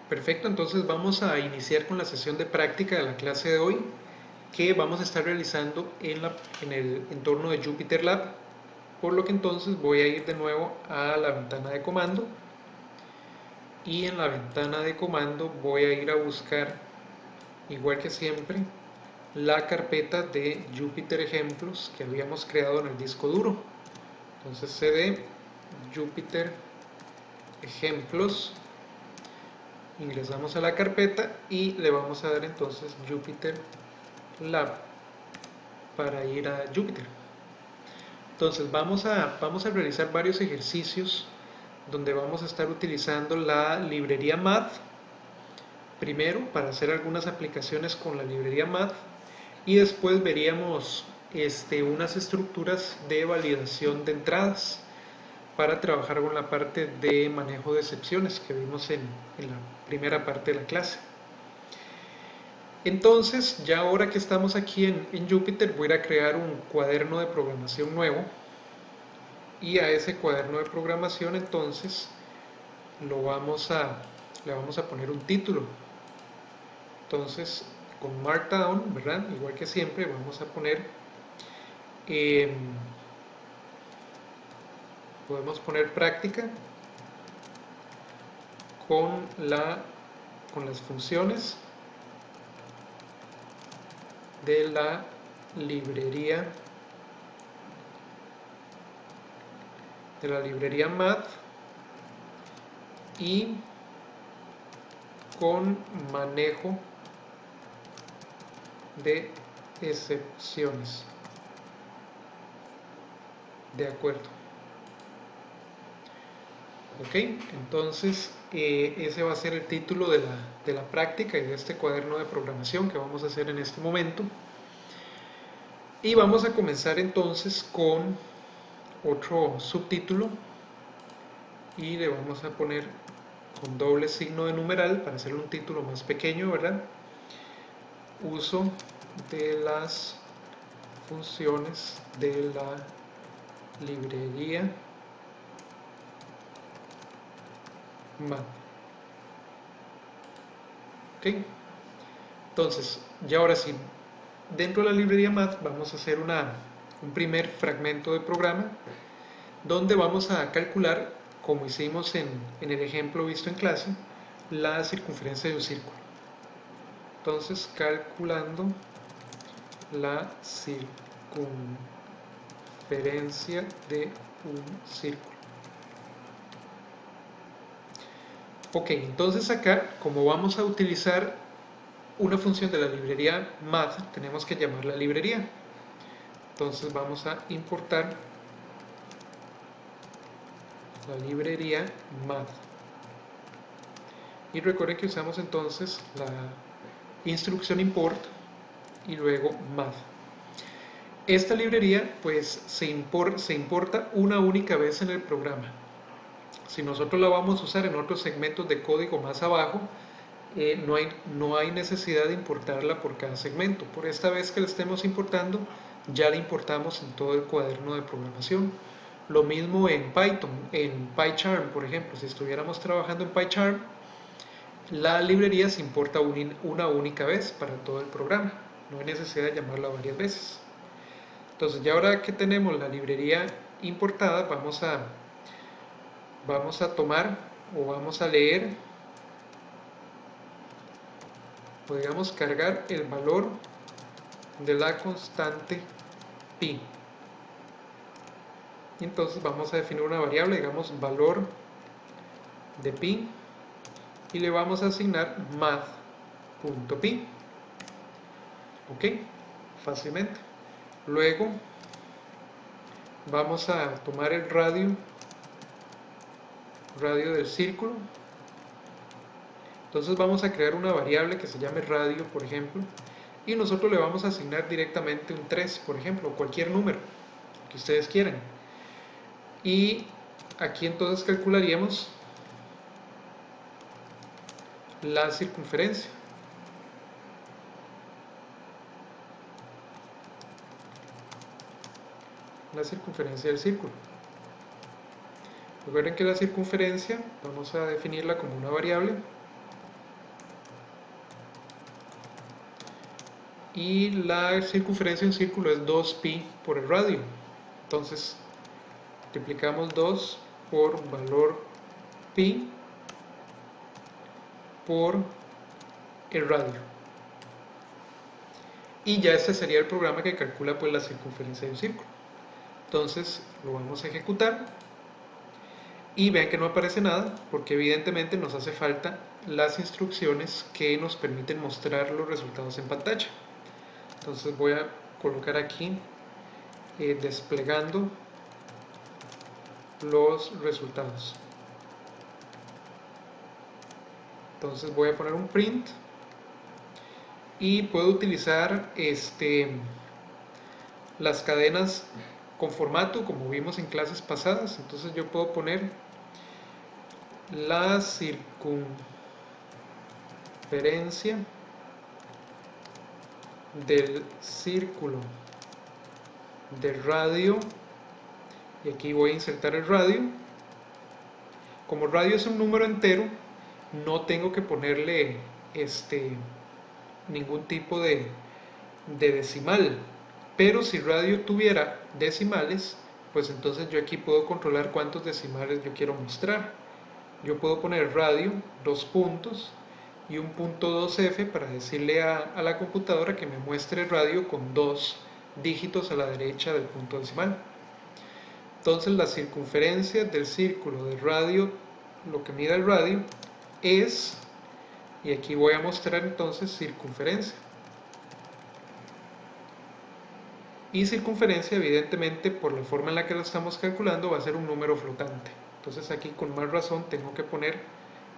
Perfecto, entonces vamos a iniciar con la sesión de práctica de la clase de hoy que vamos a estar realizando en el entorno de Jupyter Lab, por lo que entonces voy a ir de nuevo a la ventana de comando y en la ventana de comando voy a ir a buscar, igual que siempre, la carpeta de Jupyter ejemplos que habíamos creado en el disco duro. Entonces cd Jupyter ejemplos, ingresamos a la carpeta y le vamos a dar entonces Jupyter Lab para ir a Jupyter. Entonces vamos a realizar varios ejercicios donde vamos a estar utilizando la librería Math primero para hacer algunas aplicaciones con la librería Math y después veríamos unas estructuras de validación de entradas para trabajar con la parte de manejo de excepciones que vimos en la primera parte de la clase. Entonces, ya ahora que estamos aquí en Jupyter, voy a ir a crear un cuaderno de programación nuevo y a ese cuaderno de programación entonces le vamos a poner un título. Entonces, con Markdown, ¿verdad? Igual que siempre, vamos a poner podemos poner práctica con las funciones de la librería Math y con manejo de excepciones. De acuerdo. Ok, entonces ese va a ser el título de la práctica y de este cuaderno de programación que vamos a hacer en este momento. Y vamos a comenzar entonces con otro subtítulo y le vamos a poner con doble signo de numeral para hacer un título más pequeño, ¿verdad? Uso de las funciones de la librería Math. Ok, entonces ya ahora sí, dentro de la librería Math vamos a hacer un primer fragmento de programa donde vamos a calcular, como hicimos en el ejemplo visto en clase, la circunferencia de un círculo. Entonces, calculando la circunferencia de un círculo. Ok, entonces acá, como vamos a utilizar una función de la librería Math, tenemos que llamar la librería. Entonces vamos a importar la librería Math. Y recuerden que usamos entonces la instrucción import y luego Math. Esta librería pues se importa una única vez en el programa. Si nosotros la vamos a usar en otros segmentos de código más abajo, no hay necesidad de importarla por cada segmento. Por esta vez que la estemos importando, ya la importamos en todo el cuaderno de programación. Lo mismo en Python, en PyCharm, por ejemplo. Si estuviéramos trabajando en PyCharm, la librería se importa una única vez para todo el programa. No hay necesidad de llamarla varias veces. Entonces, ya ahora que tenemos la librería importada, vamos a tomar o vamos a leer, podríamos cargar el valor de la constante pi. Y entonces vamos a definir una variable, digamos valor de pi, y le vamos a asignar math.pi. Ok, fácilmente. Luego vamos a tomar el radio del círculo. Entonces vamos a crear una variable que se llame radio, por ejemplo, y nosotros le vamos a asignar directamente un 3, por ejemplo, o cualquier número que ustedes quieran. Y aquí entonces calcularíamos la circunferencia. La circunferencia del círculo. Recuerden que la circunferencia vamos a definirla como una variable y la circunferencia de un círculo es 2pi por el radio. Entonces multiplicamos 2 por valor pi por el radio, y ya este sería el programa que calcula pues la circunferencia de un círculo. Entonces lo vamos a ejecutar y vean que no aparece nada porque evidentemente nos hace falta las instrucciones que nos permiten mostrar los resultados en pantalla. Entonces voy a colocar aquí desplegando los resultados. Entonces voy a poner un print y puedo utilizar las cadenas con formato como vimos en clases pasadas. Entonces yo puedo poner la circunferencia del círculo de radio, y aquí voy a insertar el radio. Como radio es un número entero, no tengo que ponerle ningún tipo de decimal, pero si radio tuviera decimales, pues entonces yo aquí puedo controlar cuántos decimales yo quiero mostrar. Yo puedo poner radio, 2 puntos y un punto 2f para decirle a la computadora que me muestre radio con 2 dígitos a la derecha del punto decimal. Entonces la circunferencia del círculo de radio, lo que mide el radio, es, y aquí voy a mostrar entonces circunferencia. Y circunferencia, evidentemente, por la forma en la que lo estamos calculando, va a ser un número flotante. Entonces aquí con más razón tengo que poner,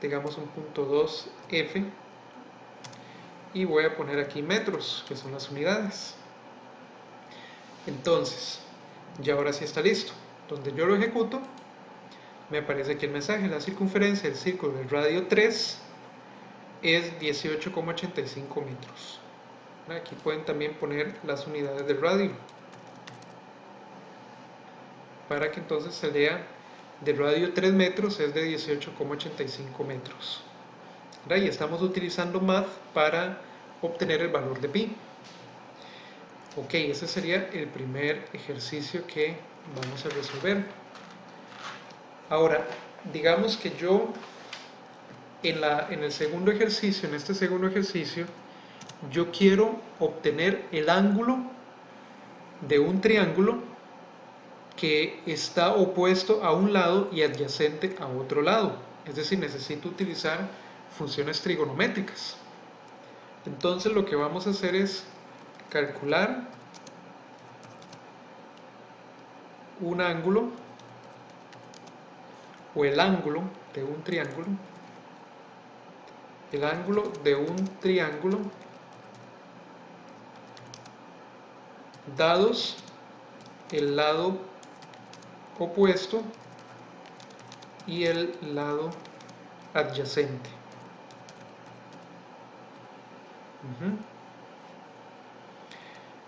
digamos, un punto 2f, y voy a poner aquí metros, que son las unidades. Entonces, ya ahora sí está listo. Donde yo lo ejecuto, me aparece aquí el mensaje: la circunferencia del círculo del radio 3 es 18,85 metros. Aquí pueden también poner las unidades del radio, para que entonces se lea de radio 3 metros es de 18,85 metros. Y estamos utilizando math para obtener el valor de pi. Ok, ese sería el primer ejercicio que vamos a resolver. Ahora, digamos que yo en el segundo ejercicio, en este segundo ejercicio, yo quiero obtener el ángulo de un triángulo que está opuesto a un lado y adyacente a otro lado. Es decir, necesito utilizar funciones trigonométricas. Entonces lo que vamos a hacer es calcular un ángulo, o el ángulo de un triángulo, el ángulo de un triángulo dados el lado opuesto y el lado adyacente.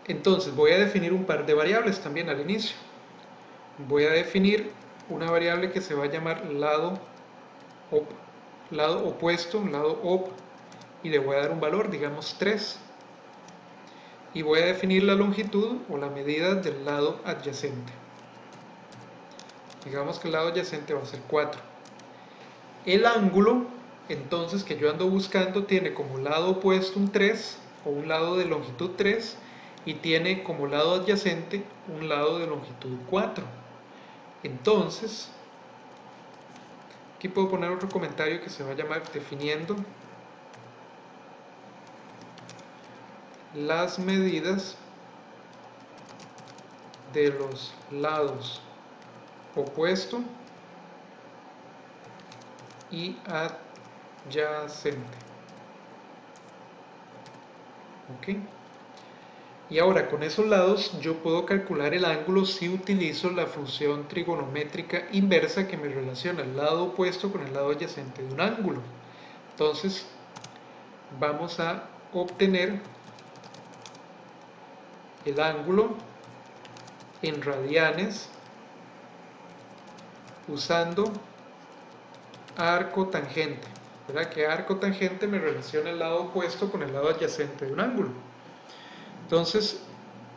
Entonces voy a definir un par de variables también al inicio. Voy a definir una variable que se va a llamar lado opuesto, lado op, y le voy a dar un valor, digamos 3. Y voy a definir la longitud o la medida del lado adyacente. Digamos que el lado adyacente va a ser 4. El ángulo, entonces, que yo ando buscando, tiene como lado opuesto un 3, o un lado de longitud 3, y tiene como lado adyacente un lado de longitud 4. Entonces, aquí puedo poner otro comentario que se va a llamar definiendo las medidas de los lados opuesto y adyacente. ¿Ok? Y ahora con esos lados yo puedo calcular el ángulo si utilizo la función trigonométrica inversa que me relaciona el lado opuesto con el lado adyacente de un ángulo. Entonces vamos a obtener el ángulo en radianes usando arco tangente, ¿verdad? Que arco tangente me relaciona el lado opuesto con el lado adyacente de un ángulo. Entonces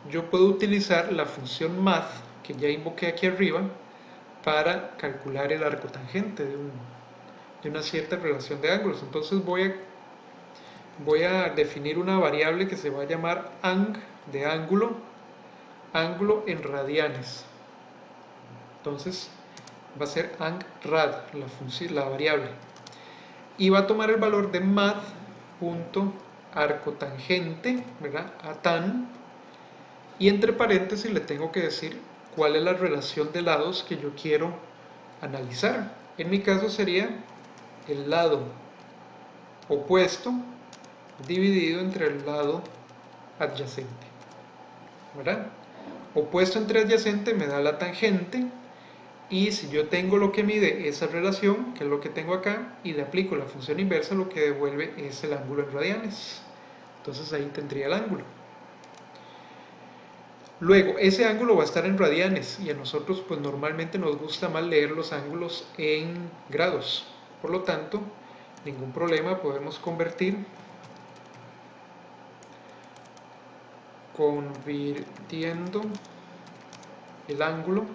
yo puedo utilizar la función math que ya invoqué aquí arriba para calcular el arco tangente de una cierta relación de ángulos. Entonces voy a definir una variable que se va a llamar ang de ángulo en radianes. Entonces va a ser ang_rad la variable, y va a tomar el valor de math.arcotangente, ¿verdad? A tan, y entre paréntesis le tengo que decir cuál es la relación de lados que yo quiero analizar. En mi caso sería el lado opuesto dividido entre el lado adyacente, ¿verdad? Opuesto entre adyacente me da la tangente, y si yo tengo lo que mide esa relación, que es lo que tengo acá, y le aplico la función inversa, lo que devuelve es el ángulo en radianes. Entonces ahí tendría el ángulo. Luego, ese ángulo va a estar en radianes, y a nosotros pues normalmente nos gusta más leer los ángulos en grados. Por lo tanto, ningún problema, podemos convirtiendo el ángulo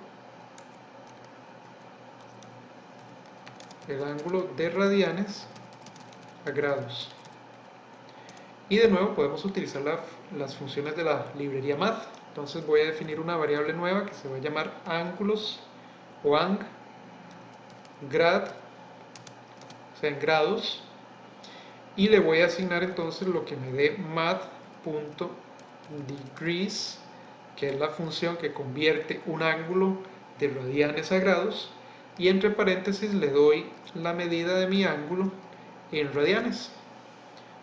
de radianes a grados. Y de nuevo podemos utilizar las funciones de la librería math. Entonces voy a definir una variable nueva que se va a llamar ángulos o ang_grad, o sea en grados, y le voy a asignar entonces lo que me dé math.degrees, que es la función que convierte un ángulo de radianes a grados, y entre paréntesis le doy la medida de mi ángulo en radianes.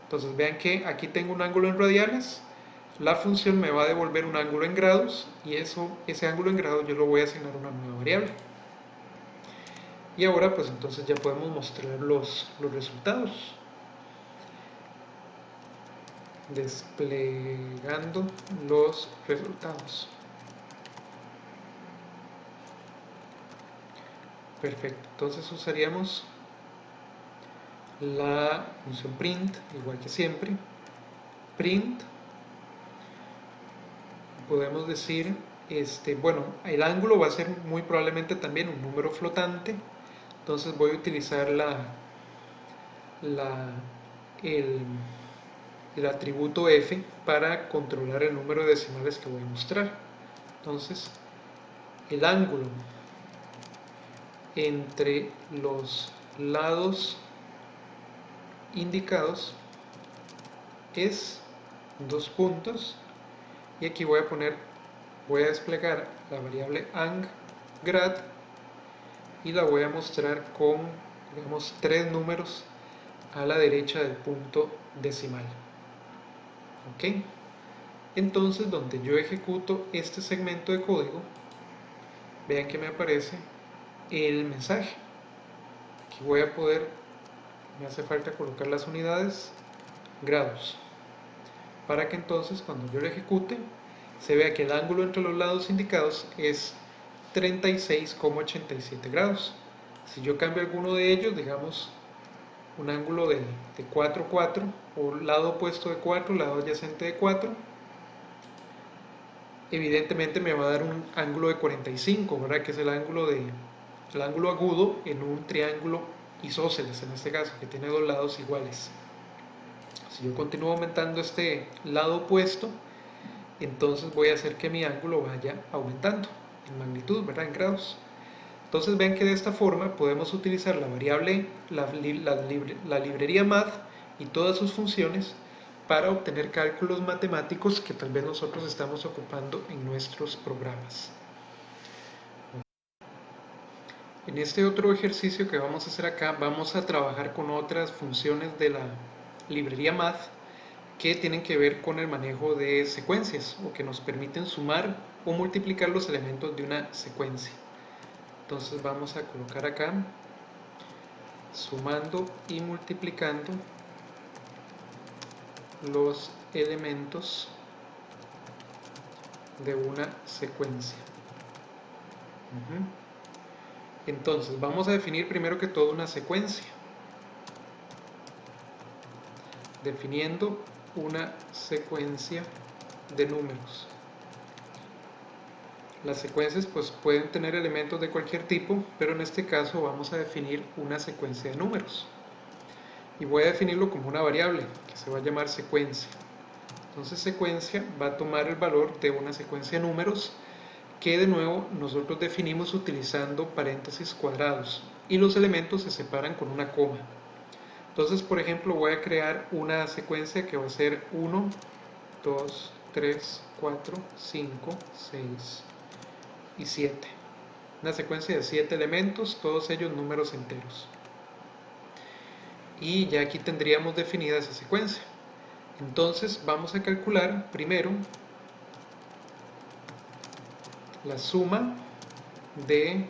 Entonces vean que aquí tengo un ángulo en radianes, la función me va a devolver un ángulo en grados, y ese ángulo en grados yo lo voy a asignar a una nueva variable. Y ahora pues entonces ya podemos mostrar los resultados. Desplegando los resultados. Perfecto, entonces usaríamos la función print, igual que siempre. Print, podemos decir, bueno, el ángulo va a ser muy probablemente también un número flotante, entonces voy a utilizar el atributo f para controlar el número de decimales que voy a mostrar. Entonces, el ángulo entre los lados indicados es 2 puntos, y aquí voy a desplegar la variable ang_grad y la voy a mostrar con, digamos, 3 números a la derecha del punto decimal. Ok, entonces donde yo ejecuto este segmento de código, vean que me aparece el mensaje. Aquí voy a me hace falta colocar las unidades, grados, para que entonces cuando yo lo ejecute se vea que el ángulo entre los lados indicados es 36,87 grados. Si yo cambio alguno de ellos, digamos un ángulo de 4, 4, o lado opuesto de 4, lado adyacente de 4, evidentemente me va a dar un ángulo de 45, ¿verdad? Que es el ángulo agudo en un triángulo isósceles, en este caso, que tiene dos lados iguales. Si yo continúo aumentando este lado opuesto, entonces voy a hacer que mi ángulo vaya aumentando en magnitud, ¿verdad? En grados. Entonces ven que de esta forma podemos utilizar la variable, la librería math y todas sus funciones para obtener cálculos matemáticos que tal vez nosotros estamos ocupando en nuestros programas. En este otro ejercicio que vamos a hacer acá, vamos a trabajar con otras funciones de la librería math que tienen que ver con el manejo de secuencias, o que nos permiten sumar o multiplicar los elementos de una secuencia. Entonces vamos a colocar acá sumando y multiplicando los elementos de una secuencia. Entonces vamos a definir primero que todo una secuencia. Definiendo una secuencia de números. Las secuencias pues pueden tener elementos de cualquier tipo, pero en este caso vamos a definir una secuencia de números. Y voy a definirlo como una variable que se va a llamar secuencia. Entonces secuencia va a tomar el valor de una secuencia de números que de nuevo nosotros definimos utilizando paréntesis cuadrados y los elementos se separan con una coma. Entonces, por ejemplo, voy a crear una secuencia que va a ser 1, 2, 3, 4, 5, 6 y 7. Una secuencia de 7 elementos, todos ellos números enteros. Y ya aquí tendríamos definida esa secuencia. Entonces vamos a calcular primero la suma de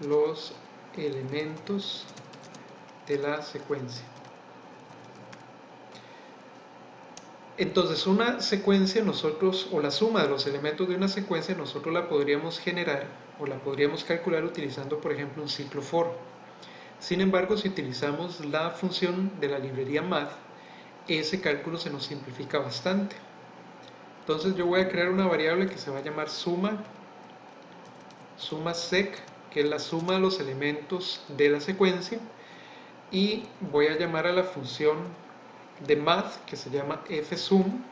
los elementos de la secuencia. Entonces una secuencia nosotros, o la suma de los elementos de una secuencia, nosotros la podríamos generar o la podríamos calcular utilizando por ejemplo un ciclo for. Sin embargo, si utilizamos la función de la librería math, ese cálculo se nos simplifica bastante. Entonces yo voy a crear una variable que se va a llamar suma sec, que es la suma de los elementos de la secuencia, y voy a llamar a la función de math que se llama fsum,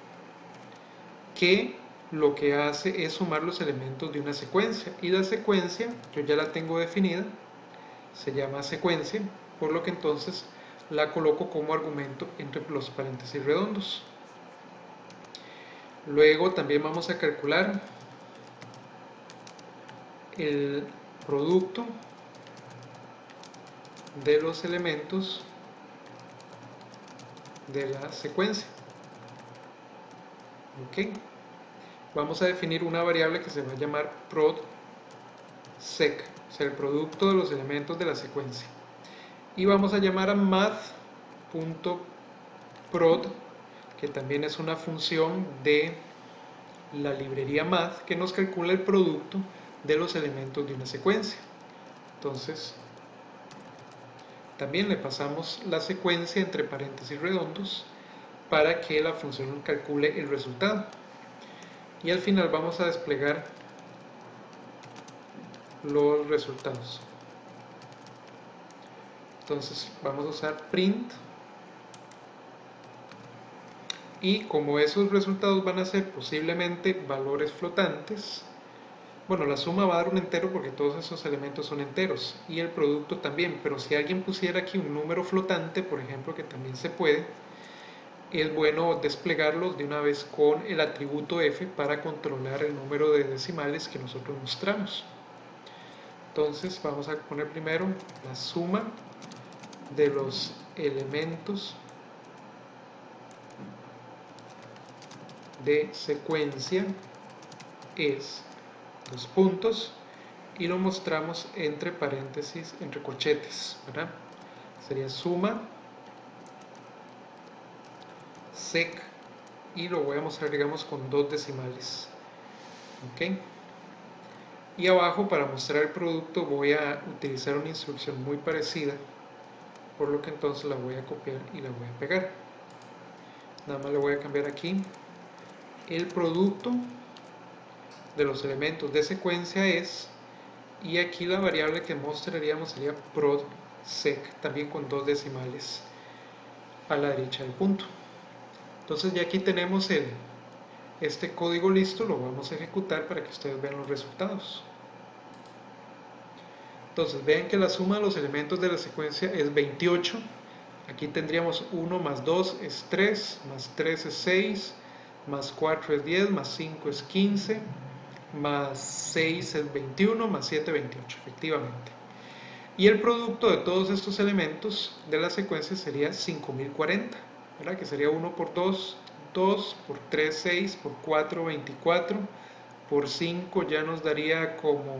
que lo que hace es sumar los elementos de una secuencia, y la secuencia yo ya la tengo definida, se llama secuencia, por lo que entonces la coloco como argumento entre los paréntesis redondos. Luego también vamos a calcular el producto de los elementos de la secuencia. Ok, vamos a definir una variable que se va a llamar prod sec, o sea, el producto de los elementos de la secuencia, y vamos a llamar a math.prod, que también es una función de la librería math que nos calcula el producto de los elementos de una secuencia. Entonces también le pasamos la secuencia entre paréntesis redondos para que la función calcule el resultado, y al final vamos a desplegar los resultados. Entonces vamos a usar print, y como esos resultados van a ser posiblemente valores flotantes, bueno, la suma va a dar un entero porque todos esos elementos son enteros, y el producto también, pero si alguien pusiera aquí un número flotante, por ejemplo, que también se puede, es bueno desplegarlos de una vez con el atributo f para controlar el número de decimales que nosotros mostramos. Entonces vamos a poner primero la suma de los elementos de secuencia es dos puntos, y lo mostramos entre paréntesis, entre corchetes, ¿verdad? Sería suma sec, y lo voy a mostrar, digamos, con dos decimales. Ok, y abajo, para mostrar el producto, voy a utilizar una instrucción muy parecida, por lo que entonces la voy a copiar y la voy a pegar. Nada más le voy a cambiar aquí el producto de los elementos de secuencia es, y aquí la variable que mostraríamos sería prod sec, también con dos decimales a la derecha del punto. Entonces ya aquí tenemos este código listo, lo vamos a ejecutar para que ustedes vean los resultados. Entonces vean que la suma de los elementos de la secuencia es 28. Aquí tendríamos 1 más 2 es 3, más 3 es 6, más 4 es 10, más 5 es 15, más 6 es 21, más 7 28, efectivamente. Y el producto de todos estos elementos de la secuencia sería 5040, ¿verdad? Que sería 1 por 2, 2, por 3, 6, por 4, 24, por 5 ya nos daría como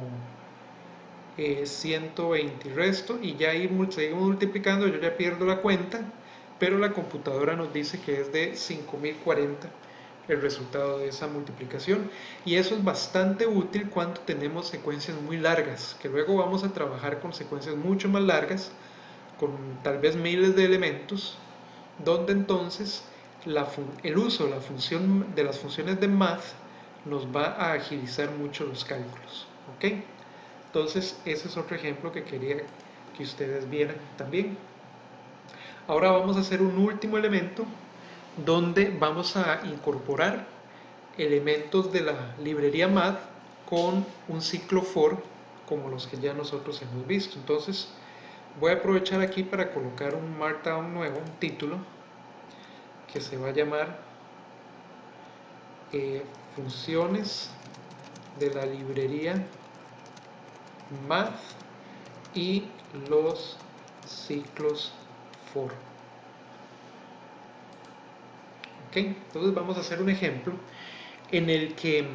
120 y resto, y ya ahí seguimos multiplicando, yo ya pierdo la cuenta, pero la computadora nos dice que es de 5040 el resultado de esa multiplicación, y eso es bastante útil cuando tenemos secuencias muy largas, que luego vamos a trabajar con secuencias mucho más largas, con tal vez miles de elementos, donde entonces el uso de las funciones de math nos va a agilizar mucho los cálculos. ¿Ok? Entonces, ese es otro ejemplo que quería que ustedes vieran también. Ahora vamos a hacer un último elemento donde vamos a incorporar elementos de la librería math con un ciclo for como los que ya nosotros hemos visto. Entonces, voy a aprovechar aquí para colocar un markdown nuevo, un título que se va a llamar funciones de la librería math y los ciclos for. ¿Ok? Entonces vamos a hacer un ejemplo en el que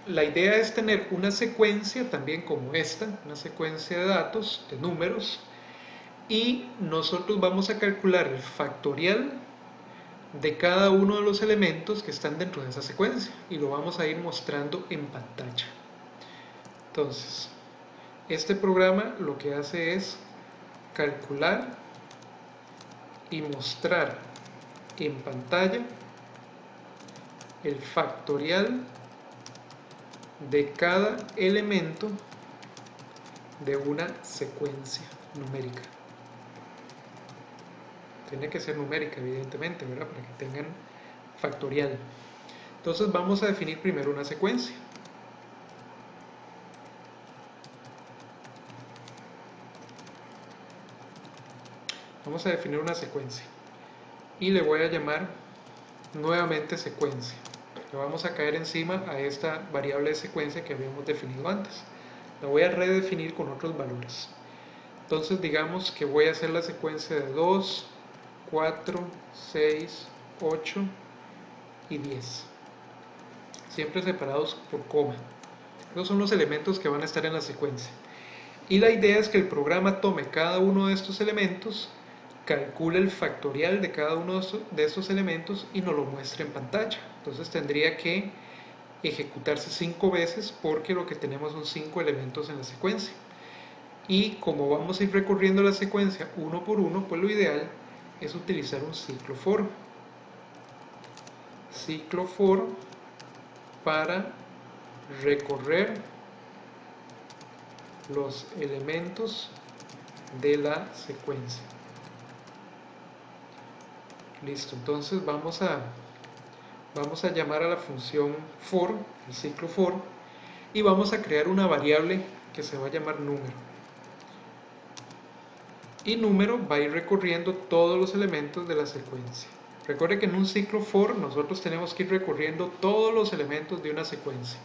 la idea es tener una secuencia también como esta, una secuencia de datos, de números, y nosotros vamos a calcular el factorial de cada uno de los elementos que están dentro de esa secuencia y lo vamos a ir mostrando en pantalla. Entonces, este programa lo que hace es calcular y mostrar en pantalla el factorial de cada elemento de una secuencia numérica. Tiene que ser numérica, evidentemente, ¿verdad? Para que tengan factorial. Entonces vamos a definir primero una secuencia. Vamos a definir una secuencia y le voy a llamar nuevamente secuencia. Le vamos a caer encima a esta variable de secuencia que habíamos definido antes. La voy a redefinir con otros valores. Entonces digamos que voy a hacer la secuencia de 2, 4, 6, 8 y 10. Siempre separados por coma. Esos son los elementos que van a estar en la secuencia. Y la idea es que el programa tome cada uno de estos elementos, calcule el factorial de cada uno de estos elementos y nos lo muestre en pantalla. Entonces tendría que ejecutarse 5 veces porque lo que tenemos son 5 elementos en la secuencia. Y como vamos a ir recorriendo la secuencia uno por uno, pues lo ideal es utilizar un ciclo for. Ciclo for para recorrer los elementos de la secuencia. Listo, entonces vamos a llamar a la función for, el ciclo for, y vamos a crear una variable que se va a llamar número. Y número va a ir recorriendo todos los elementos de la secuencia. Recuerde que en un ciclo for nosotros tenemos que ir recorriendo todos los elementos de una secuencia.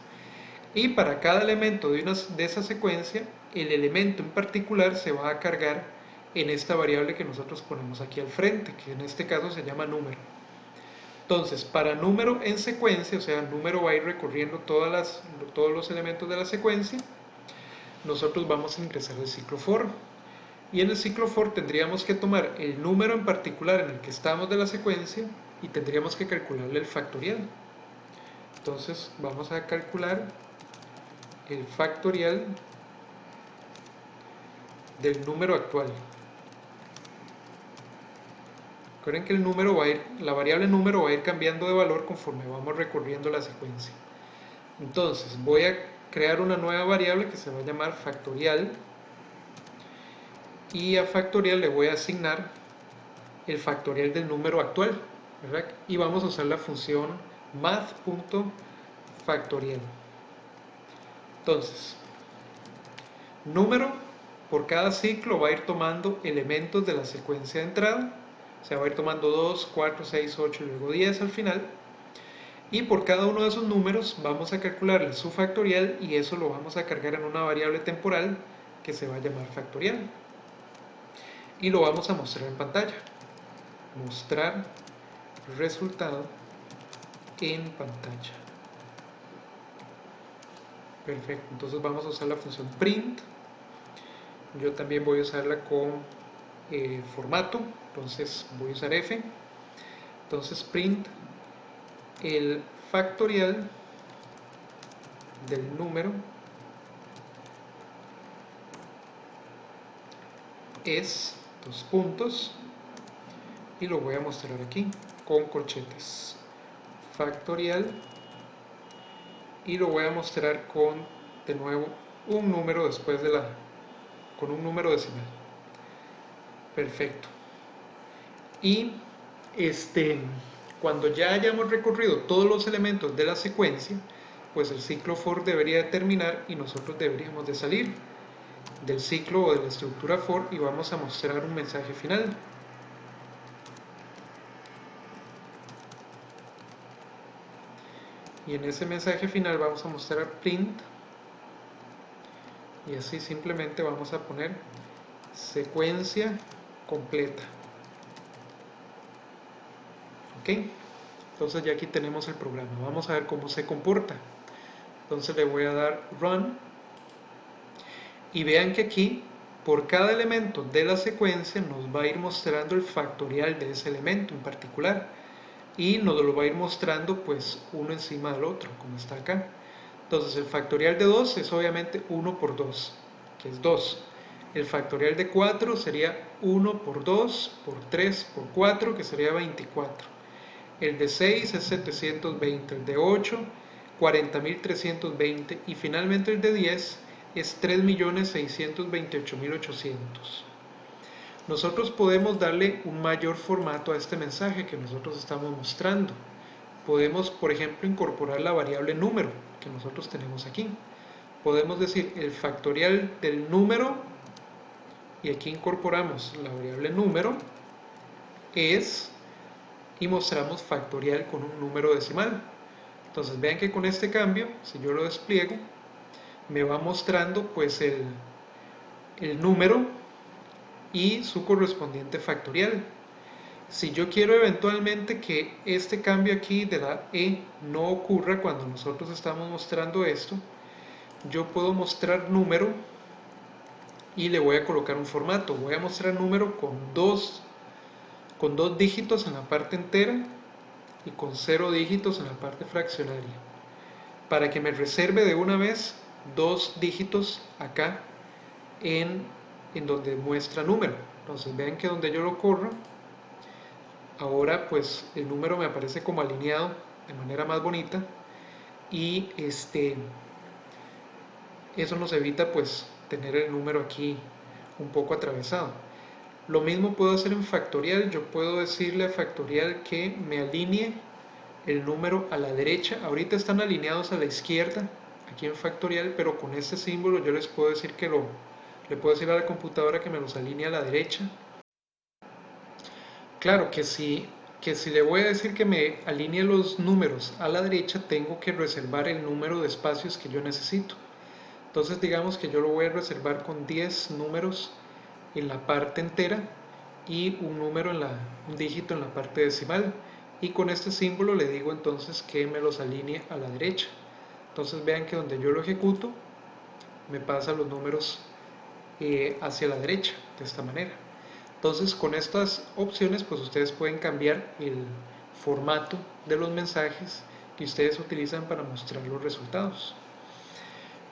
Y para cada elemento de esa secuencia, el elemento en particular se va a cargar en esta variable que nosotros ponemos aquí al frente, que en este caso se llama número. Entonces, para número en secuencia, o sea, el número va a ir recorriendo todos los elementos de la secuencia, nosotros vamos a ingresar el ciclo for. Y en el ciclo for tendríamos que tomar el número en particular en el que estamos de la secuencia y tendríamos que calcularle el factorial. Entonces, vamos a calcular el factorial del número actual. Recuerden que el número la variable número va a ir cambiando de valor conforme vamos recorriendo la secuencia. Entonces voy a crear una nueva variable que se va a llamar factorial y a factorial le voy a asignar el factorial del número actual, ¿verdad? Y vamos a usar la función math.factorial. Entonces, número por cada ciclo va a ir tomando elementos de la secuencia de entrada. O sea, va a ir tomando 2, 4, 6, 8 y luego 10 al final. Y por cada uno de esos números vamos a calcularle su factorial y eso lo vamos a cargar en una variable temporal que se va a llamar factorial. Y lo vamos a mostrar en pantalla. Mostrar resultado en pantalla. Perfecto, entonces vamos a usar la función print. Yo también voy a usarla con formato, entonces voy a usar F. Entonces print el factorial del número es 2 puntos y lo voy a mostrar aquí. con corchetes, factorial, y lo voy a mostrar con, de nuevo, un número después de con un número decimal. Perfecto. Y cuando ya hayamos recorrido todos los elementos de la secuencia, pues el ciclo for debería de terminar y nosotros deberíamos de salir del ciclo o de la estructura for y vamos a mostrar un mensaje final. Y en ese mensaje final vamos a mostrar print, y así simplemente vamos a poner secuencia completa. Ok, entonces ya aquí tenemos el programa. Vamos a ver cómo se comporta. Entonces le voy a dar run y vean que aquí por cada elemento de la secuencia nos va a ir mostrando el factorial de ese elemento en particular y nos lo va a ir mostrando pues uno encima del otro, como está acá. Entonces el factorial de 2 es obviamente 1 por 2, que es 2. El factorial de 4 sería 1 por 2 por 3 por 4, que sería 24. El de 6 es 720, el de 8 40.320 y finalmente el de 10 es 3.628.800. Nosotros podemos darle un mayor formato a este mensaje que nosotros estamos mostrando. Podemos, por ejemplo, incorporar la variable número que nosotros tenemos aquí. Podemos decir el factorial del número, y aquí incorporamos la variable número, es, y mostramos factorial con un número decimal. Entonces vean que con este cambio, si yo lo despliego, me va mostrando pues el número y su correspondiente factorial. Si yo quiero eventualmente que este cambio aquí de la E no ocurra cuando nosotros estamos mostrando esto, yo puedo mostrar número y le voy a colocar un formato. Voy a mostrar número con dos dígitos en la parte entera y con 0 dígitos en la parte fraccionaria, para que me reserve de una vez 2 dígitos acá en donde muestra número. Entonces vean que donde yo lo corro, ahora pues el número me aparece como alineado de manera más bonita, y eso nos evita pues tener el número aquí un poco atravesado. Lo mismo puedo hacer en factorial. Yo puedo decirle a factorial que me alinee el número a la derecha. Ahorita están alineados a la izquierda aquí en factorial, pero con este símbolo yo les puedo decir que le puedo decir a la computadora que me los alinee a la derecha. Claro que si le voy a decir que me alinee los números a la derecha, tengo que reservar el número de espacios que yo necesito. Entonces digamos que yo lo voy a reservar con 10 números en la parte entera y un dígito en la parte decimal, y con este símbolo le digo entonces que me los alinee a la derecha. Entonces vean que donde yo lo ejecuto me pasa los números hacia la derecha de esta manera. Entonces con estas opciones pues ustedes pueden cambiar el formato de los mensajes que ustedes utilizan para mostrar los resultados.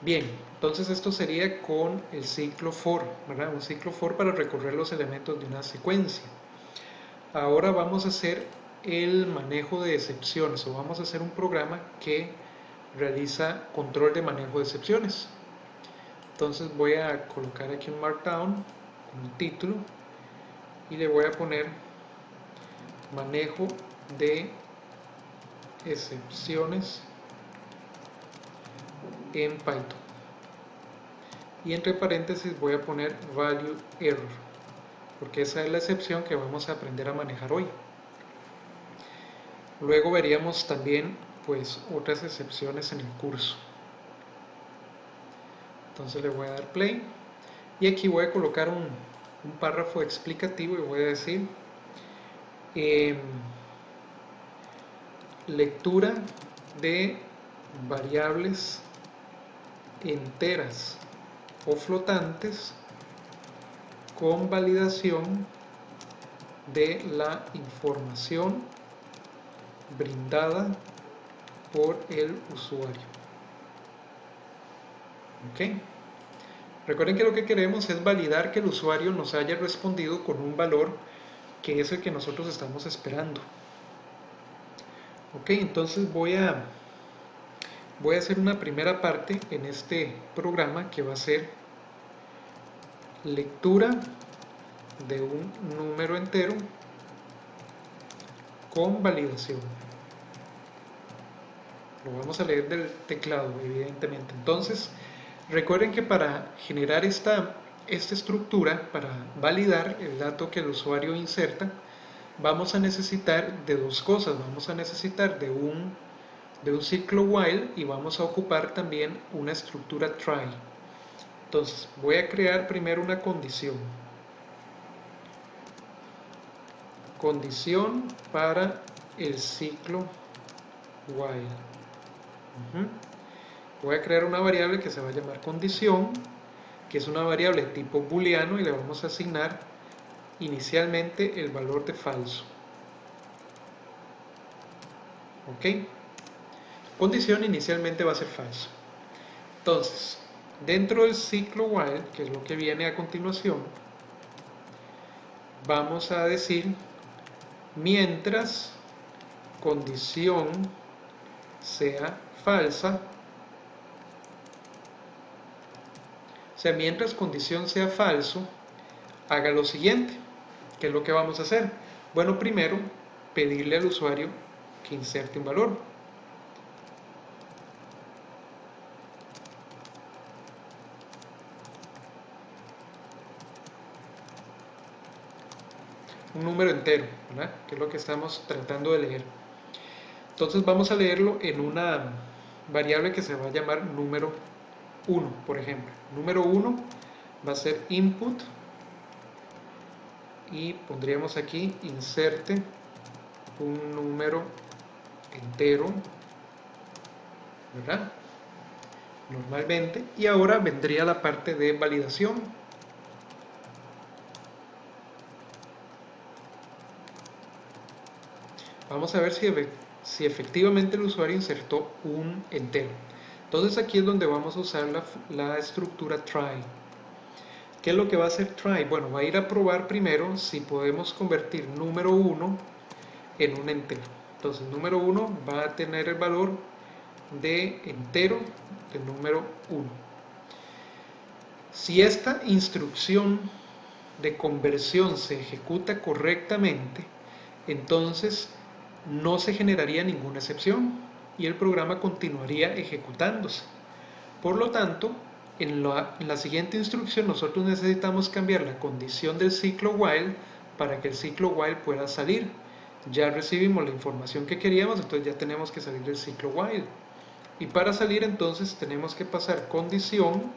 Bien, entonces esto sería con el ciclo for, ¿verdad? Un ciclo for para recorrer los elementos de una secuencia. Ahora vamos a hacer el manejo de excepciones, o vamos a hacer un programa que realiza control de manejo de excepciones. Entonces voy a colocar aquí un markdown como título y le voy a poner manejo de excepciones en Python, y entre paréntesis voy a poner value error, porque esa es la excepción que vamos a aprender a manejar hoy. Luego veríamos también pues otras excepciones en el curso. Entonces le voy a dar play y aquí voy a colocar un párrafo explicativo y voy a decir lectura de variables enteras o flotantes con validación de la información brindada por el usuario. ¿Ok? Recuerden que lo que queremos es validar que el usuario nos haya respondido con un valor que es el que nosotros estamos esperando. Ok, entonces voy a hacer una primera parte en este programa que va a ser lectura de un número entero con validación. Lo vamos a leer del teclado, evidentemente. Entonces, recuerden que para generar esta estructura, para validar el dato que el usuario inserta, vamos a necesitar de dos cosas. Vamos a necesitar de un ciclo while y vamos a ocupar también una estructura try. Entonces, voy a crear primero una condición. Condición para el ciclo while. Voy a crear una variable que se va a llamar condición, que es una variable tipo booleano, y le vamos a asignar inicialmente el valor de falso. Ok, condición inicialmente va a ser falso. Entonces, dentro del ciclo while, que es lo que viene a continuación, vamos a decir mientras condición sea falsa. O sea, mientras condición sea falso, haga lo siguiente. ¿Qué es lo que vamos a hacer? Bueno, primero, pedirle al usuario que inserte un valor. Un número entero, ¿verdad? Que es lo que estamos tratando de leer. Entonces vamos a leerlo en una variable que se va a llamar número 1, por ejemplo. Número 1 va a ser input y pondríamos aquí inserte un número entero, ¿verdad? Normalmente. Y ahora vendría la parte de validación. Vamos a ver si efectivamente el usuario insertó un entero. Entonces aquí es donde vamos a usar la estructura try. ¿Qué es lo que va a hacer try? Bueno, va a ir a probar primero si podemos convertir número 1 en un entero. Entonces número 1 va a tener el valor de entero del número 1. Si esta instrucción de conversión se ejecuta correctamente, entonces no se generaría ninguna excepción y el programa continuaría ejecutándose. Por lo tanto, en la siguiente instrucción nosotros necesitamos cambiar la condición del ciclo while para que el ciclo while pueda salir. Ya recibimos la información que queríamos, entonces ya tenemos que salir del ciclo while. Y para salir entonces tenemos que pasar condición,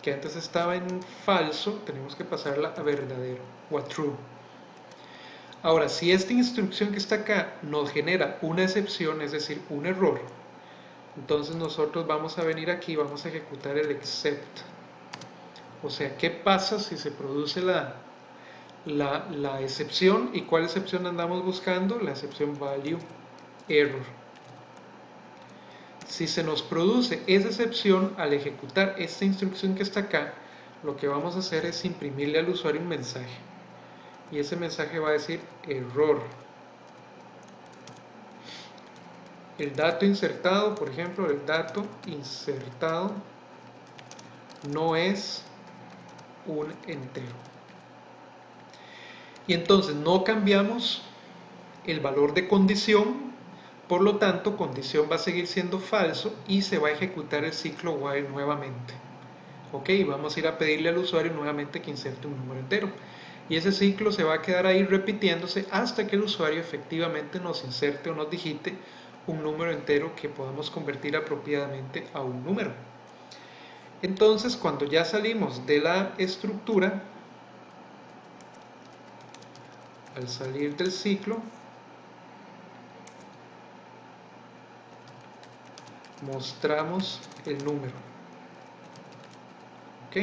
que antes estaba en falso, tenemos que pasarla a verdadero o a true. Ahora, si esta instrucción que está acá nos genera una excepción, es decir, un error, entonces nosotros vamos a venir aquí y vamos a ejecutar el except. O sea, ¿qué pasa si se produce la excepción? ¿Y cuál excepción andamos buscando? La excepción value error. Si se nos produce esa excepción al ejecutar esta instrucción que está acá, lo que vamos a hacer es imprimirle al usuario un mensaje. Y ese mensaje va a decir error. El dato insertado, por ejemplo, el dato insertado no es un entero. Y entonces no cambiamos el valor de condición, por lo tanto condición va a seguir siendo falso y se va a ejecutar el ciclo while nuevamente. Ok, vamos a ir a pedirle al usuario nuevamente que inserte un número entero. Y ese ciclo se va a quedar ahí repitiéndose hasta que el usuario efectivamente nos inserte o nos digite un número entero que podamos convertir apropiadamente a un número. Entonces, cuando ya salimos de la estructura, al salir del ciclo, mostramos el número. ¿Ok?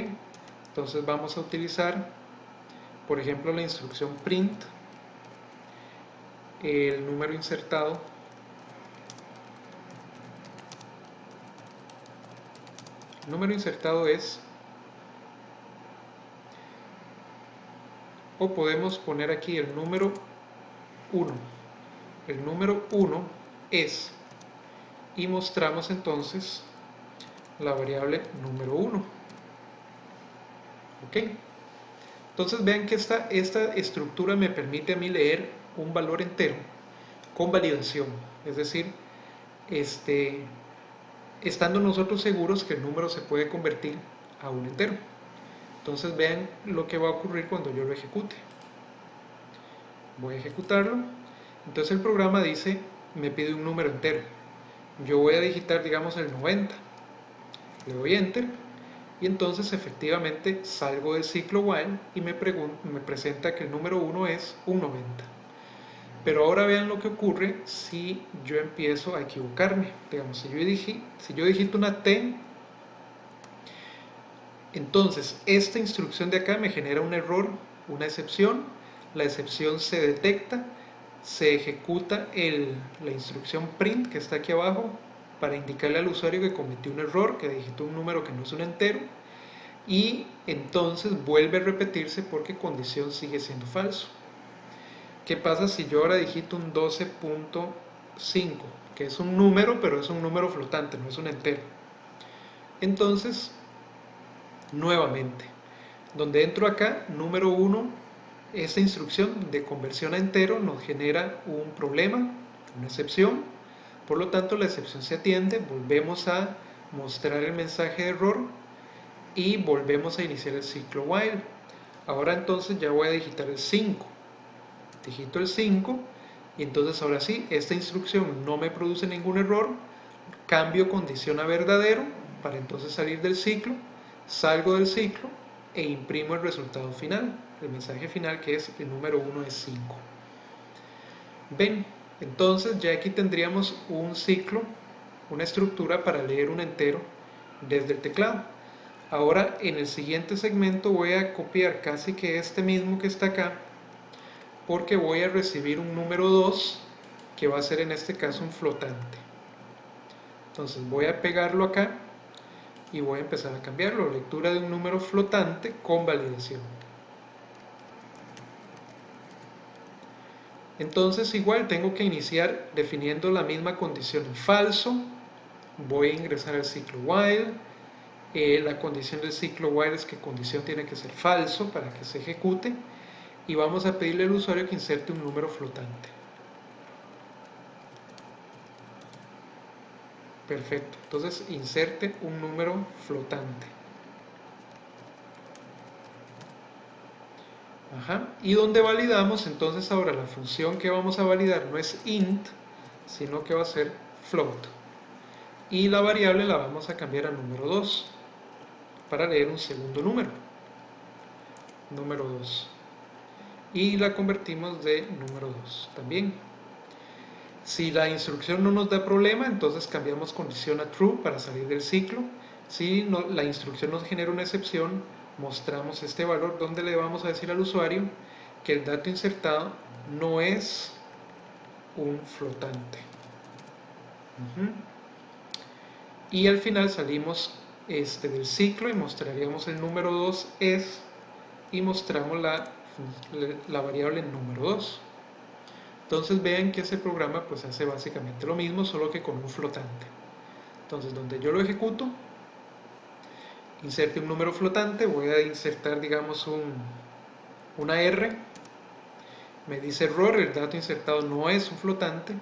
Entonces vamos a utilizar, por ejemplo, la instrucción print, el número insertado. El número insertado es, o podemos poner aquí el número 1. El número 1 es, y mostramos entonces la variable número 1. ¿Ok? Entonces vean que esta estructura me permite a mí leer un valor entero con validación, es decir, estando nosotros seguros que el número se puede convertir a un entero. Entonces vean lo que va a ocurrir cuando yo lo ejecute. Voy a ejecutarlo. Entonces el programa dice, me pide un número entero. Yo voy a digitar, digamos, el 90. Le doy Enter. Y entonces efectivamente salgo del ciclo while y me presenta que el número 1 es un 90. Pero ahora vean lo que ocurre si yo empiezo a equivocarme. Digamos, si yo digito una T, entonces esta instrucción de acá me genera un error, una excepción. La excepción se detecta, se ejecuta la instrucción print que está aquí abajo para indicarle al usuario que cometió un error, que digitó un número que no es un entero, y entonces vuelve a repetirse porque condición sigue siendo falso. ¿Qué pasa si yo ahora digito un 12.5? Que es un número, pero es un número flotante, no es un entero. Entonces, nuevamente, donde entro acá, número 1, esta instrucción de conversión a entero nos genera un problema, una excepción. Por lo tanto, la excepción se atiende, volvemos a mostrar el mensaje de error y volvemos a iniciar el ciclo while. Ahora entonces ya voy a digitar el 5. Digito el 5 y entonces ahora sí, esta instrucción no me produce ningún error. Cambio condición a verdadero para entonces salir del ciclo. Salgo del ciclo e imprimo el resultado final. El mensaje final, que es el número 1 es 5. Ven, entonces ya aquí tendríamos un ciclo, una estructura para leer un entero desde el teclado. Ahora en el siguiente segmento voy a copiar casi que este mismo que está acá, porque voy a recibir un número 2 que va a ser en este caso un flotante. Entonces voy a pegarlo acá y voy a empezar a cambiarlo. Lectura de un número flotante con validación. Entonces igual tengo que iniciar definiendo la misma condición en falso. Voy a ingresar al ciclo while. La condición del ciclo while es que condición tiene que ser falso para que se ejecute. Y vamos a pedirle al usuario que inserte un número flotante. Perfecto, entonces inserte un número flotante. Ajá. Y donde validamos, entonces ahora la función que vamos a validar no es int, sino que va a ser float. Y la variable la vamos a cambiar a número 2 para leer un segundo número. Número 2. Y la convertimos de número 2 también. Si la instrucción no nos da problema, entonces cambiamos condición a true para salir del ciclo. Si no, la instrucción nos genera una excepción, mostramos este valor donde le vamos a decir al usuario que el dato insertado no es un flotante. Y al final salimos del ciclo y mostraríamos el número 2 es y mostramos la variable número 2. Entonces vean que ese programa pues hace básicamente lo mismo, solo que con un flotante. Entonces donde yo lo ejecuto, inserte un número flotante, voy a insertar digamos una R, me dice error, el dato insertado no es un flotante,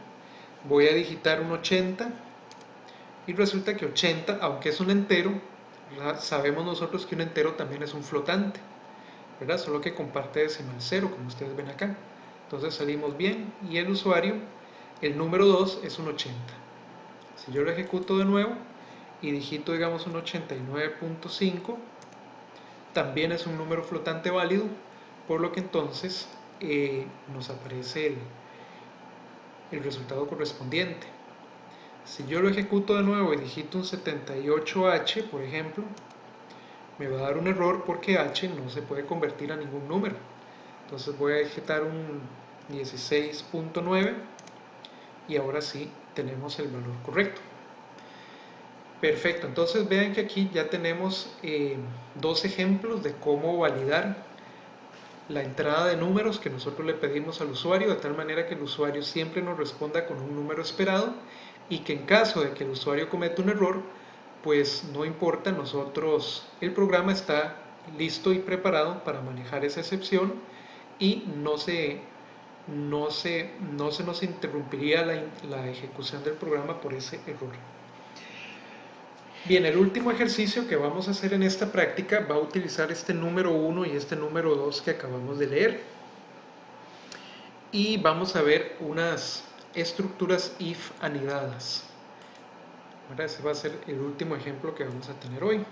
voy a digitar un 80 y resulta que 80, aunque es un entero, sabemos nosotros que un entero también es un flotante, ¿verdad? Solo que comparte decimal 0, como ustedes ven acá. Entonces salimos bien y el usuario, el número 2 es un 80. Si yo lo ejecuto de nuevo y digito digamos un 89.5, también es un número flotante válido, por lo que entonces nos aparece el resultado correspondiente. Si yo lo ejecuto de nuevo y digito un 78H, por ejemplo, me va a dar un error porque H no se puede convertir a ningún número. Entonces voy a digitar un 16.9 y ahora sí tenemos el valor correcto. Perfecto, entonces vean que aquí ya tenemos dos ejemplos de cómo validar la entrada de números que nosotros le pedimos al usuario, de tal manera que el usuario siempre nos responda con un número esperado y que en caso de que el usuario cometa un error, pues no importa, el programa está listo y preparado para manejar esa excepción y no se nos interrumpiría la ejecución del programa por ese error. Bien, el último ejercicio que vamos a hacer en esta práctica va a utilizar este número 1 y este número 2 que acabamos de leer. Y vamos a ver unas estructuras if anidadas. Ahora ese va a ser el último ejemplo que vamos a tener hoy.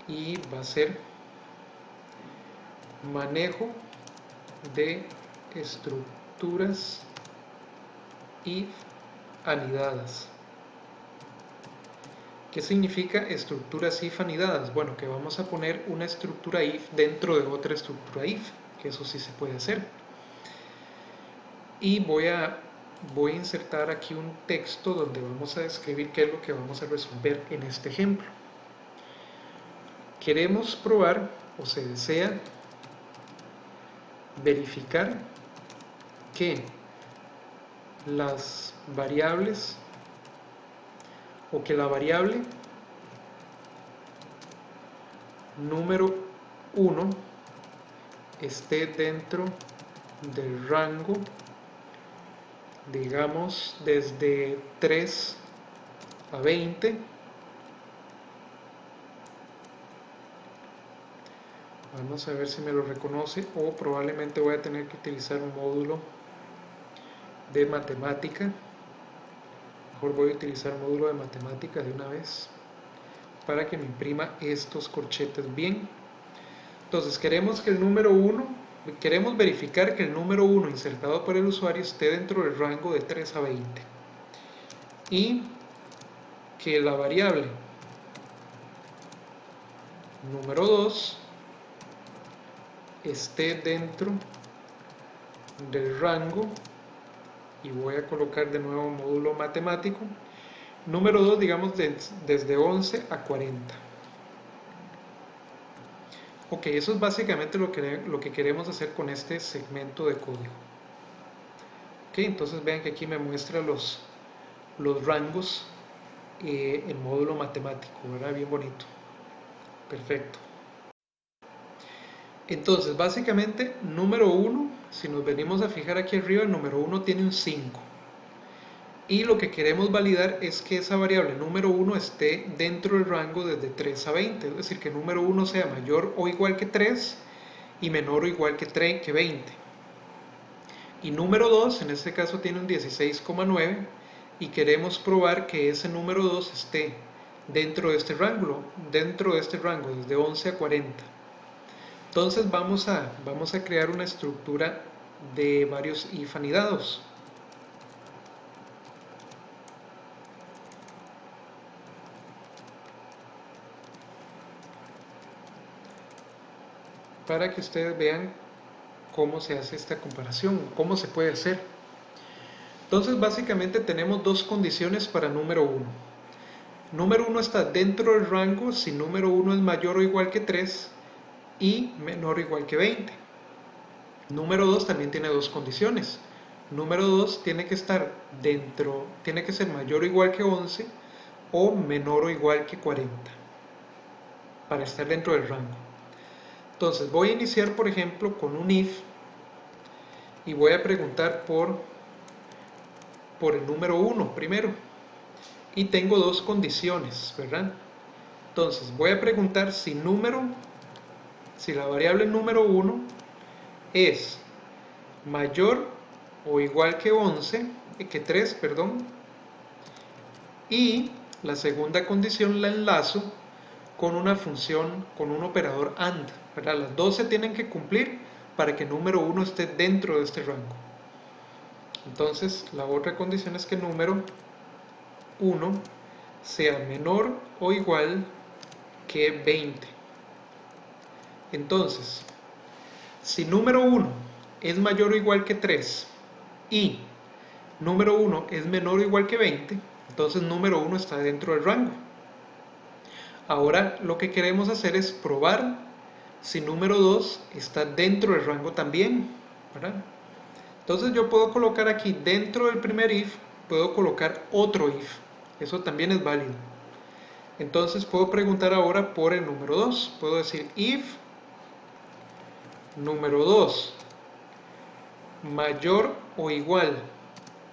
Y va a ser manejo de estructuras if anidadas. ¿Qué significa estructuras if anidadas? Bueno, que vamos a poner una estructura if dentro de otra estructura if, que eso sí se puede hacer. Y voy a insertar aquí un texto donde vamos a describir qué es lo que vamos a resolver en este ejemplo. Queremos probar, o se desea verificar que las variables o que la variable número 1 esté dentro del rango, digamos, desde 3 a 20. Vamos a ver si me lo reconoce, o probablemente voy a tener que utilizar un módulo de matemática. Mejor voy a utilizar un módulo de matemática de una vez para que me imprima estos corchetes bien. Entonces queremos verificar que el número 1 insertado por el usuario esté dentro del rango de 3 a 20 y que la variable número 2 esté dentro del rango, y voy a colocar de nuevo un módulo matemático, número 2, digamos, desde 11 a 40. Ok, eso es básicamente lo que queremos hacer con este segmento de código. Ok, entonces vean que aquí me muestra los rangos en módulo matemático, ¿verdad? Bien bonito. Perfecto. Entonces, básicamente, número 1, si nos venimos a fijar aquí arriba, el número 1 tiene un 5. Y lo que queremos validar es que esa variable número 1 esté dentro del rango desde 3 a 20. Es decir, que número 1 sea mayor o igual que 3 y menor o igual que 20. Y número 2, en este caso, tiene un 16,9 y queremos probar que ese número 2 esté dentro de este rango, desde 11 a 40. Entonces vamos a crear una estructura de varios if anidados. Para que ustedes vean cómo se hace esta comparación, cómo se puede hacer. Entonces básicamente tenemos dos condiciones para número 1. Número 1 está dentro del rango si número 1 es mayor o igual que 3 y menor o igual que 20. Número 2 también tiene dos condiciones. Número 2 tiene que estar tiene que ser mayor o igual que 11 o menor o igual que 40 para estar dentro del rango. Entonces voy a iniciar, por ejemplo, con un if y voy a preguntar por el número 1 primero. Y tengo dos condiciones, ¿verdad? Entonces voy a preguntar si la variable número 1 es mayor o igual que 3, perdón. Y la segunda condición la enlazo con una función, con un operador AND, ¿verdad? Las dos se tienen que cumplir para que número 1 esté dentro de este rango. Entonces, la otra condición es que número 1 sea menor o igual que 20. Entonces, si número 1 es mayor o igual que 3 y número 1 es menor o igual que 20, entonces número 1 está dentro del rango. Ahora lo que queremos hacer es probar si número 2 está dentro del rango también, ¿verdad? Entonces yo puedo colocar aquí dentro del primer if, puedo colocar otro if. Eso también es válido. Entonces puedo preguntar ahora por el número 2. Puedo decir if número 2 mayor o igual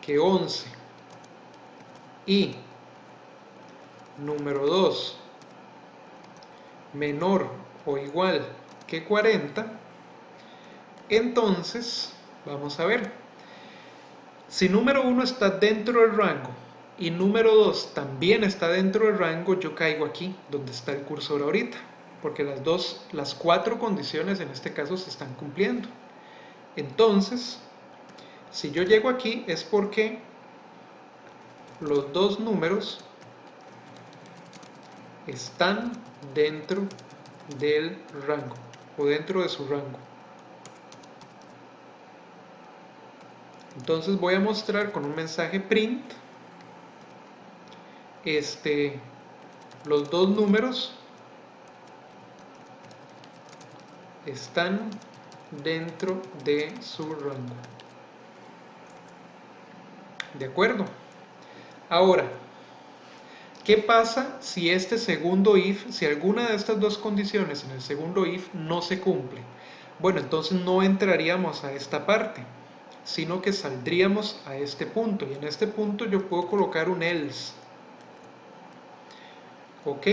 que 11 y número 2 menor o igual que 40, entonces vamos a ver. Si número 1 está dentro del rango y número 2 también está dentro del rango, yo caigo aquí donde está el cursor ahorita, porque las 4 condiciones en este caso se están cumpliendo. Entonces, si yo llego aquí es porque los dos números están dentro del rango o dentro de su rango. Entonces voy a mostrar con un mensaje print los dos números están dentro de su rango. ¿De acuerdo? Ahora, ¿qué pasa si este segundo if, si alguna de estas dos condiciones en el segundo if no se cumple? Bueno, entonces no entraríamos a esta parte, sino que saldríamos a este punto, y en este punto yo puedo colocar un else. ¿Ok?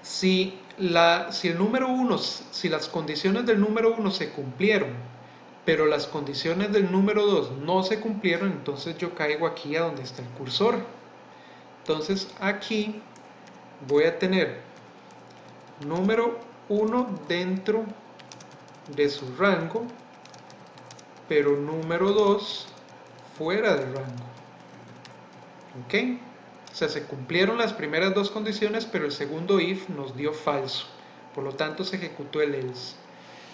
Si el número 1, si las condiciones del número 1 se cumplieron, pero las condiciones del número 2 no se cumplieron, entonces yo caigo aquí a donde está el cursor. Entonces aquí voy a tener número 1 dentro de su rango, pero número 2 fuera del rango. ¿Ok? O sea, se cumplieron las primeras dos condiciones, pero el segundo if nos dio falso. Por lo tanto, se ejecutó el else.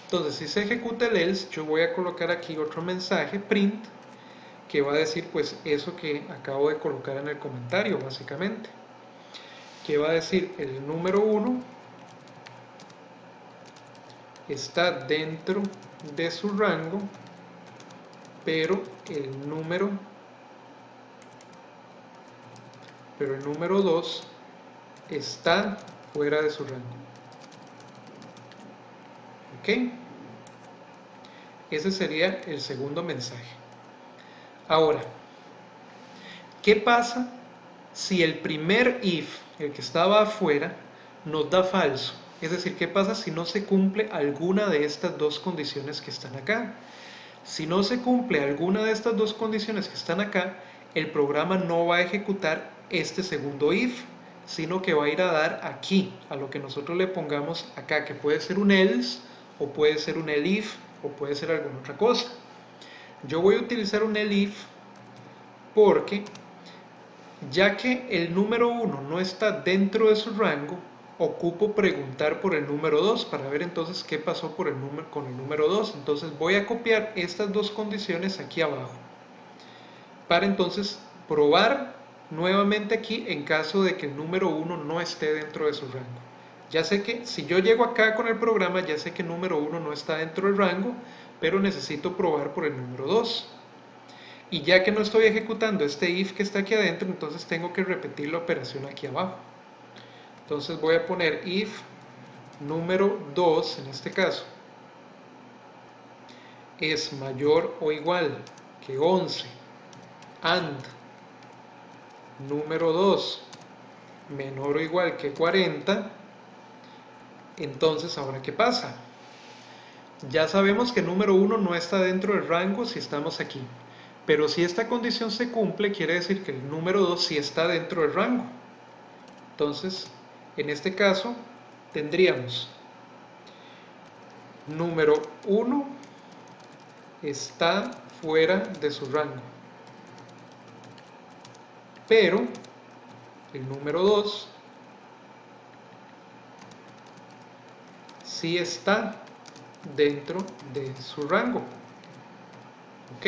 Entonces, si se ejecuta el else, yo voy a colocar aquí otro mensaje, print, que va a decir pues eso que acabo de colocar en el comentario, básicamente. Que va a decir el número 1 está dentro de su rango, pero el número 2 está fuera de su rango. ¿Ok? Ese sería el segundo mensaje. Ahora, ¿qué pasa si el primer if, el que estaba afuera, nos da falso? Es decir, ¿qué pasa si no se cumple alguna de estas dos condiciones que están acá? Si no se cumple alguna de estas dos condiciones que están acá, el programa no va a ejecutar este segundo if, sino que va a ir a dar aquí, a lo que nosotros le pongamos acá, que puede ser un else, o puede ser un elif, o puede ser alguna otra cosa. Yo voy a utilizar un elif porque, ya que el número 1 no está dentro de su rango, ocupo preguntar por el número 2 para ver entonces qué pasó con el número 2. Entonces voy a copiar estas dos condiciones aquí abajo para entonces probar nuevamente aquí en caso de que el número 1 no esté dentro de su rango. Ya sé que si yo llego acá con el programa, ya sé que el número 1 no está dentro del rango, pero necesito probar por el número 2. Y ya que no estoy ejecutando este if que está aquí adentro, entonces tengo que repetir la operación aquí abajo. Entonces voy a poner if número 2, en este caso, es mayor o igual que 11 and número 2 menor o igual que 40, entonces ahora ¿qué pasa? Ya sabemos que el número 1 no está dentro del rango si estamos aquí, pero si esta condición se cumple, quiere decir que el número 2 sí está dentro del rango. Entonces, en este caso, tendríamos número 1 está fuera de su rango, pero el número 2 sí está dentro de su rango. ¿Ok?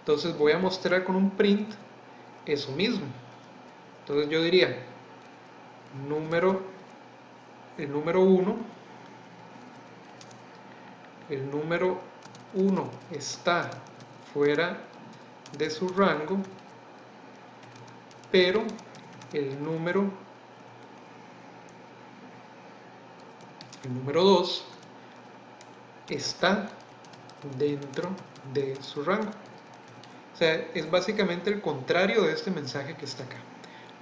Entonces voy a mostrar con un print eso mismo. Entonces yo diría número el número 1 está fuera de su rango, pero el número 2 está dentro de su rango. O sea, es básicamente el contrario de este mensaje que está acá.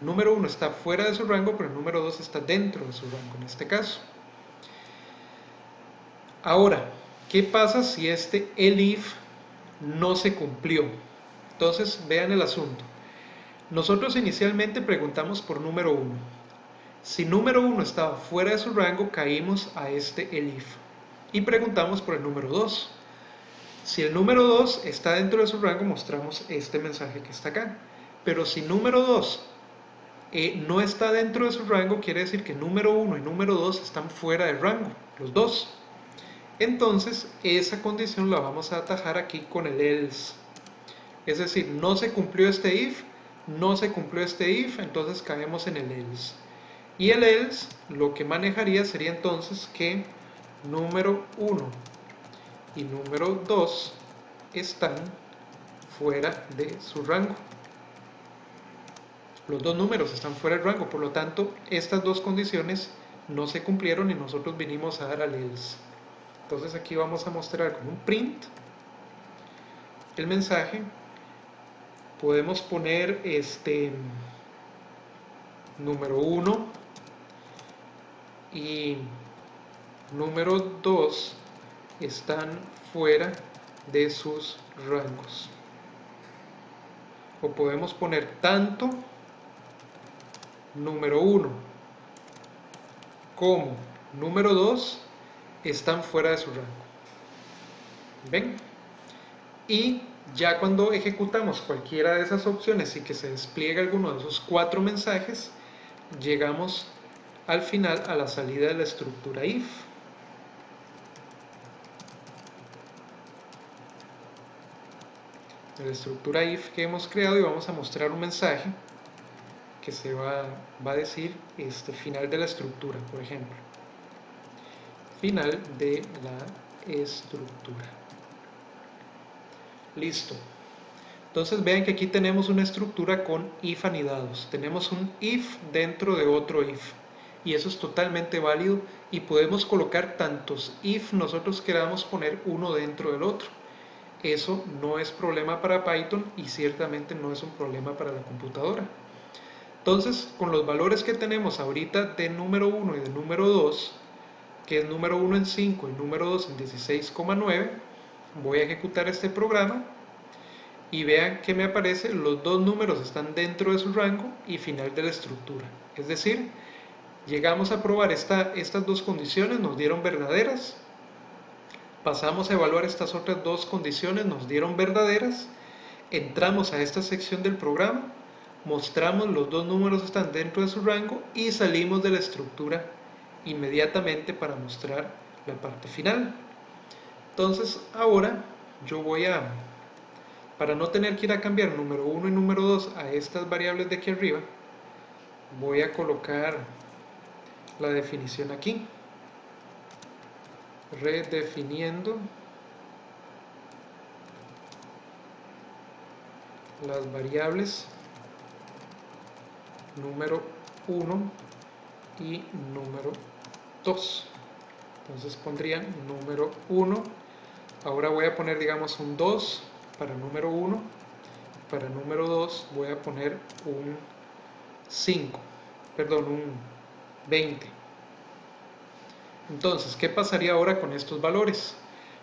El número 1 está fuera de su rango, pero el número 2 está dentro de su rango en este caso. Ahora, ¿qué pasa si este elif no se cumplió? Entonces, vean el asunto. Nosotros inicialmente preguntamos por número 1. Si número 1 estaba fuera de su rango, caímos a este elif y preguntamos por el número 2. Si el número 2 está dentro de su rango, mostramos este mensaje que está acá. Pero si número 2 no está dentro de su rango, quiere decir que número 1 y número 2 están fuera de rango, los dos. Entonces, esa condición la vamos a atajar aquí con el else. Es decir, no se cumplió este if, no se cumplió este if, entonces caemos en el else. Y el else lo que manejaría sería entonces que número 1 y número 2 están fuera de su rango. Los dos números están fuera del rango, por lo tanto, estas dos condiciones no se cumplieron y nosotros vinimos a dar al else. Entonces aquí vamos a mostrar con un print el mensaje. Podemos poner número 1 y número 2 están fuera de sus rangos. O podemos poner tanto número 1 como número 2 están fuera de su rango. ¿Ven? Y ya cuando ejecutamos cualquiera de esas opciones y que se despliega alguno de esos 4 mensajes, llegamos al final a la salida de la estructura if. De la estructura if que hemos creado, y vamos a mostrar un mensaje que se va a decir final de la estructura, por ejemplo. Final de la estructura. Listo. Entonces vean que aquí tenemos una estructura con if anidados. Tenemos un if dentro de otro if. Y eso es totalmente válido y podemos colocar tantos if nosotros queramos poner uno dentro del otro. Eso no es problema para Python y ciertamente no es un problema para la computadora. Entonces, con los valores que tenemos ahorita de número 1 y de número 2, que es número 1 en 5 y número 2 en 16,9, voy a ejecutar este programa y vean que me aparece, los dos números están dentro de su rango y final de la estructura. Es decir, llegamos a probar estas dos condiciones, nos dieron verdaderas, pasamos a evaluar estas otras dos condiciones, nos dieron verdaderas, entramos a esta sección del programa, mostramos los dos números están dentro de su rango y salimos de la estructura inmediatamente para mostrar la parte final. Entonces ahora yo voy a, para no tener que ir a cambiar número 1 y número 2 a estas variables de aquí arriba, voy a colocar la definición aquí, redefiniendo las variables número 1 y número 2. Entonces pondrían número 1, ahora voy a poner digamos un 2 para número 1, para número 2 voy a poner un 5, perdón, un 20. Entonces, ¿qué pasaría ahora con estos valores?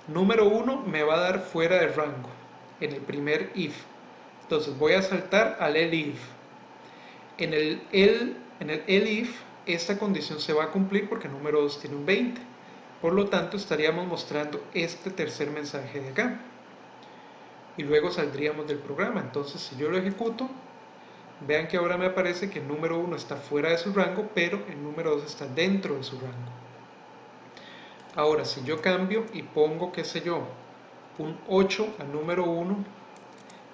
Número 1 me va a dar fuera de rango en el primer if. Entonces voy a saltar al elif. En el elif esta condición se va a cumplir porque el número 2 tiene un 20. Por lo tanto estaríamos mostrando este tercer mensaje de acá. Y luego saldríamos del programa. Entonces si yo lo ejecuto, vean que ahora me aparece que el número 1 está fuera de su rango, pero el número 2 está dentro de su rango. Ahora si yo cambio y pongo, qué sé yo, un 8 a número 1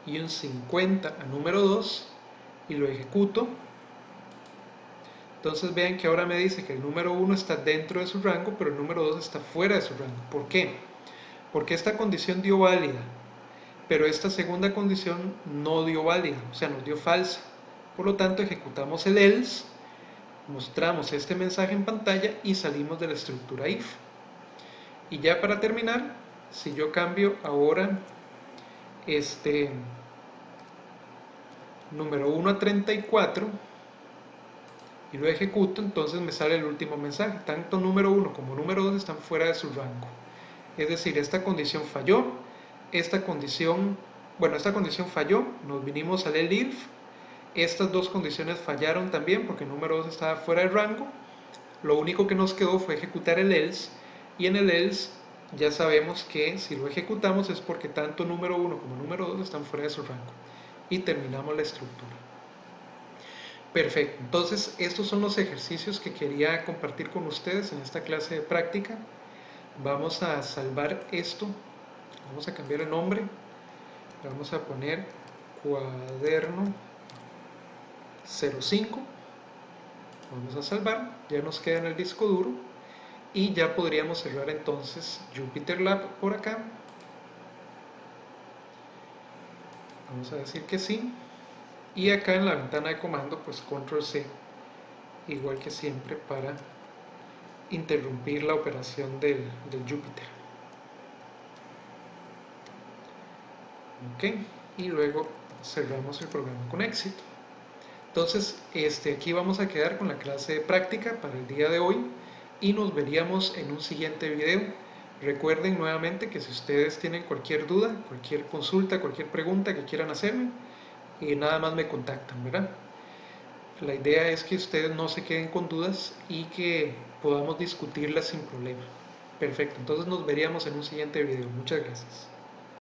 y un 50 a número 2 y lo ejecuto, Entonces vean que ahora me dice que el número 1 está dentro de su rango, pero el número 2 está fuera de su rango. ¿Por qué? Porque esta condición dio válida, pero esta segunda condición no dio válida, o sea, nos dio falsa. Por lo tanto, ejecutamos el else, mostramos este mensaje en pantalla y salimos de la estructura if. Y ya para terminar, si yo cambio ahora este número 1 a 34 y lo ejecuto, entonces me sale el último mensaje. Tanto número 1 como número 2 están fuera de su rango. Es decir, esta condición falló, esta condición falló, nos vinimos al elif, estas dos condiciones fallaron también porque el número 2 estaba fuera de rango. Lo único que nos quedó fue ejecutar el else, y en el else ya sabemos que si lo ejecutamos es porque tanto número 1 como número 2 están fuera de su rango. Y terminamos la estructura. Perfecto, entonces estos son los ejercicios que quería compartir con ustedes en esta clase de práctica. Vamos a salvar esto, vamos a cambiar el nombre, vamos a poner cuaderno 05, vamos a salvar, ya nos queda en el disco duro y ya podríamos cerrar entonces JupyterLab por acá. Vamos a decir que sí, y acá en la ventana de comando pues control C, igual que siempre, para interrumpir la operación del Jupyter. Ok, y luego cerramos el programa con éxito. Entonces, aquí vamos a quedar con la clase de práctica para el día de hoy y nos veríamos en un siguiente video. Recuerden nuevamente que si ustedes tienen cualquier duda, cualquier consulta, cualquier pregunta que quieran hacerme, nada más me contactan, ¿verdad? La idea es que ustedes no se queden con dudas y que podamos discutirlas sin problema. Perfecto, entonces nos veríamos en un siguiente video. Muchas gracias.